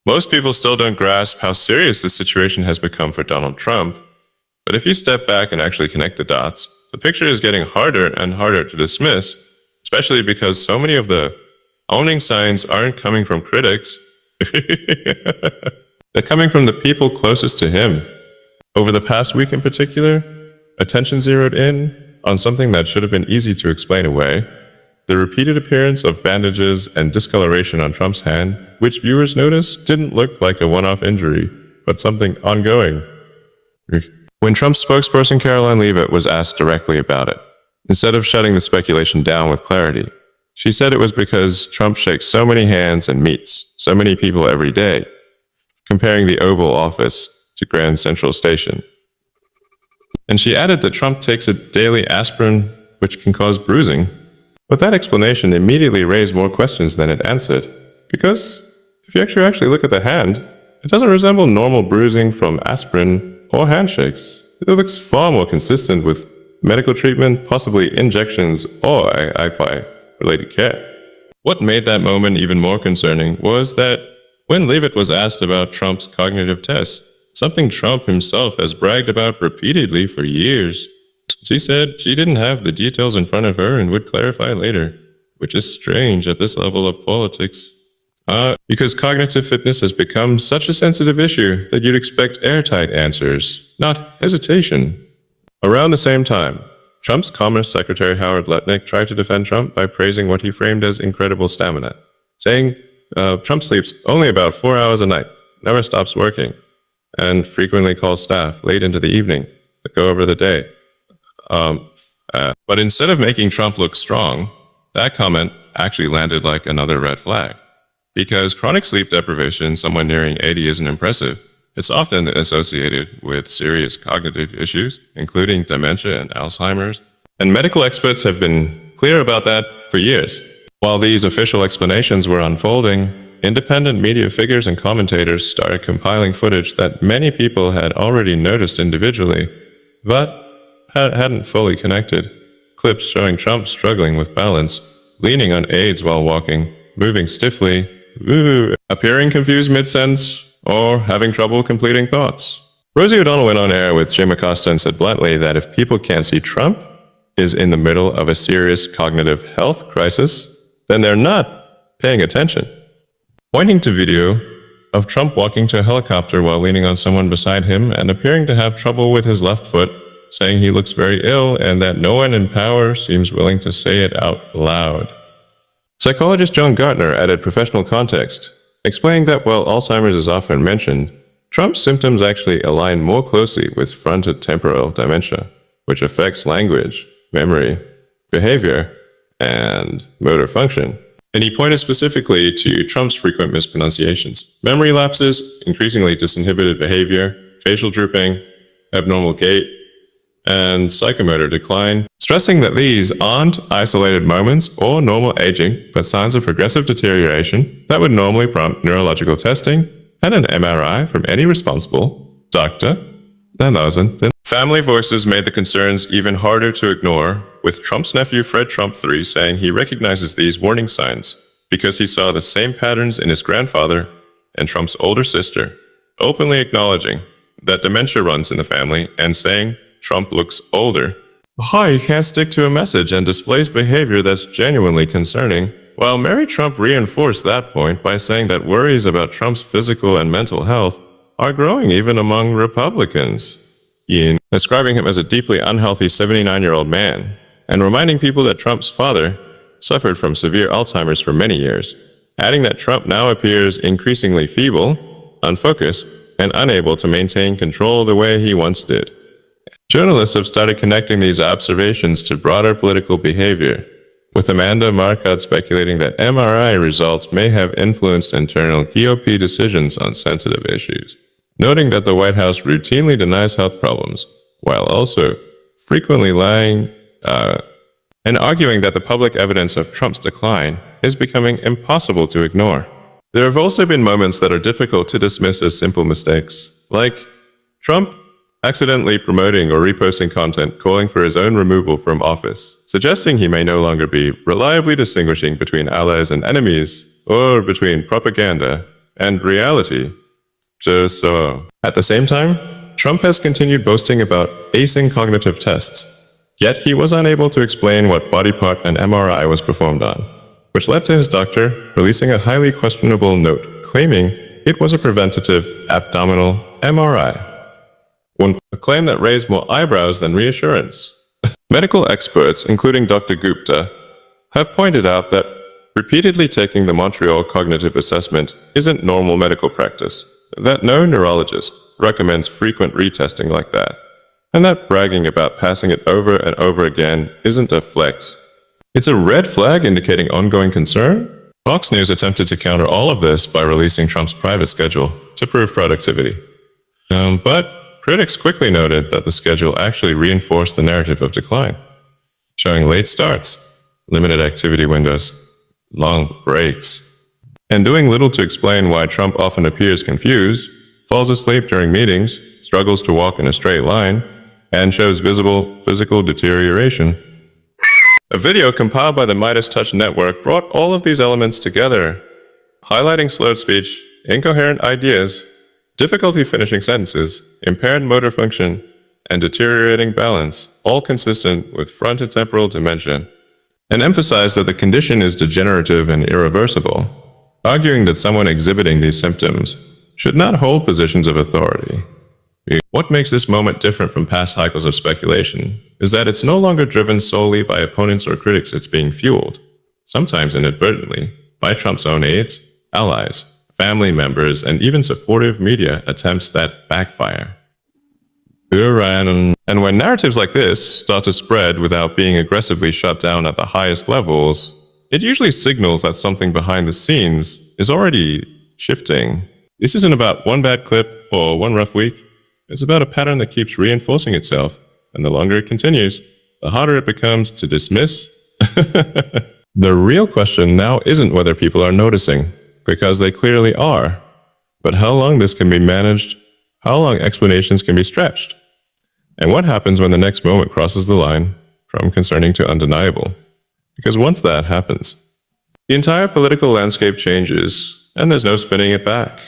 Most people still don't grasp how serious the situation has become for Donald Trump, but if you step back and actually connect the dots, the picture is getting harder and harder to dismiss, especially because so many of the owning signs aren't coming from critics. They're coming from the people closest to him. Over the past week in particular, attention zeroed in on something that should have been easy to explain away: the repeated appearance of bandages and discoloration on Trump's hand, which viewers noticed didn't look like a one-off injury, but something ongoing. When Trump's spokesperson Caroline Leavitt was asked directly about it, instead of shutting the speculation down with clarity, she said it was because Trump shakes so many hands and meets so many people every day, comparing the Oval Office to Grand Central Station. And she added that Trump takes a daily aspirin, which can cause bruising. But that explanation immediately raised more questions than it answered, because if you actually look at the hand, it doesn't resemble normal bruising from aspirin or handshakes. It looks far more consistent with medical treatment, possibly injections or IFI-related care. What made that moment even more concerning was that when Leavitt was asked about Trump's cognitive tests, something Trump himself has bragged about repeatedly for years, she said she didn't have the details in front of her and would clarify later, which is strange at this level of politics. Because cognitive fitness has become such a sensitive issue that you'd expect airtight answers, not hesitation. Around the same time, Trump's Commerce Secretary Howard Lutnick tried to defend Trump by praising what he framed as incredible stamina, saying Trump sleeps only about 4 hours a night, never stops working, and frequently calls staff late into the evening to go over the day. But instead of making Trump look strong, that comment actually landed like another red flag. Because chronic sleep deprivation in someone nearing 80 isn't impressive. It's often associated with serious cognitive issues, including dementia and Alzheimer's. And medical experts have been clear about that for years. While these official explanations were unfolding, independent media figures and commentators started compiling footage that many people had already noticed individually, but hadn't fully connected. Clips showing Trump struggling with balance, leaning on aids while walking, moving stiffly, appearing confused mid-sentence, or having trouble completing thoughts. Rosie O'Donnell went on air with Jim Acosta and said bluntly that if people can't see Trump is in the middle of a serious cognitive health crisis, then they're not paying attention. Pointing to video of Trump walking to a helicopter while leaning on someone beside him and appearing to have trouble with his left foot, saying he looks very ill and that no one in power seems willing to say it out loud. Psychologist John Gartner added professional context, explaining that while Alzheimer's is often mentioned, Trump's symptoms actually align more closely with frontotemporal dementia, which affects language, memory, behavior, and motor function. And he pointed specifically to Trump's frequent mispronunciations, memory lapses, increasingly disinhibited behavior, facial drooping, abnormal gait, and psychomotor decline, stressing that these aren't isolated moments or normal aging, but signs of progressive deterioration that would normally prompt neurological testing and an MRI from any responsible doctor. Family voices made the concerns even harder to ignore, with Trump's nephew Fred Trump III saying he recognizes these warning signs because he saw the same patterns in his grandfather and Trump's older sister, openly acknowledging that dementia runs in the family and saying Trump looks older. He can't stick to a message and displays behavior that's genuinely concerning, while Mary Trump reinforced that point by saying that worries about Trump's physical and mental health are growing even among Republicans, describing him as a deeply unhealthy 79-year-old man, and reminding people that Trump's father suffered from severe Alzheimer's for many years, adding that Trump now appears increasingly feeble, unfocused, and unable to maintain control the way he once did. Journalists have started connecting these observations to broader political behavior, with Amanda Marcotte speculating that MRI results may have influenced internal GOP decisions on sensitive issues, noting that the White House routinely denies health problems, while also frequently lying and arguing that the public evidence of Trump's decline is becoming impossible to ignore. There have also been moments that are difficult to dismiss as simple mistakes, like Trump accidentally promoting or reposting content calling for his own removal from office, suggesting he may no longer be reliably distinguishing between allies and enemies, or between propaganda and reality. Just so. At the same time, Trump has continued boasting about acing cognitive tests, yet he was unable to explain what body part an MRI was performed on, which led to his doctor releasing a highly questionable note claiming it was a preventative abdominal MRI. A claim that raised more eyebrows than reassurance. Medical experts, including Dr. Gupta, have pointed out that repeatedly taking the Montreal Cognitive Assessment isn't normal medical practice, that no neurologist recommends frequent retesting like that, and that bragging about passing it over and over again isn't a flex. It's a red flag indicating ongoing concern. Fox News attempted to counter all of this by releasing Trump's private schedule to prove productivity. But critics quickly noted that the schedule actually reinforced the narrative of decline, showing late starts, limited activity windows, long breaks, and doing little to explain why Trump often appears confused, falls asleep during meetings, struggles to walk in a straight line, and shows visible physical deterioration. A video compiled by the Midas Touch Network brought all of these elements together, highlighting slurred speech, incoherent ideas, difficulty finishing sentences, impaired motor function, and deteriorating balance, all consistent with frontotemporal dementia, and emphasized that the condition is degenerative and irreversible, arguing that someone exhibiting these symptoms should not hold positions of authority. What makes this moment different from past cycles of speculation is that it's no longer driven solely by opponents or critics. It's being fueled, sometimes inadvertently, by Trump's own aides, allies, family members, and even supportive media attempts that backfire. And when narratives like this start to spread without being aggressively shut down at the highest levels, it usually signals that something behind the scenes is already shifting. This isn't about one bad clip or one rough week. It's about a pattern that keeps reinforcing itself, and the longer it continues, the harder it becomes to dismiss. The real question now isn't whether people are noticing, because they clearly are, but how long this can be managed, how long explanations can be stretched, and what happens when the next moment crosses the line from concerning to undeniable. Because once that happens, the entire political landscape changes, and there's no spinning it back.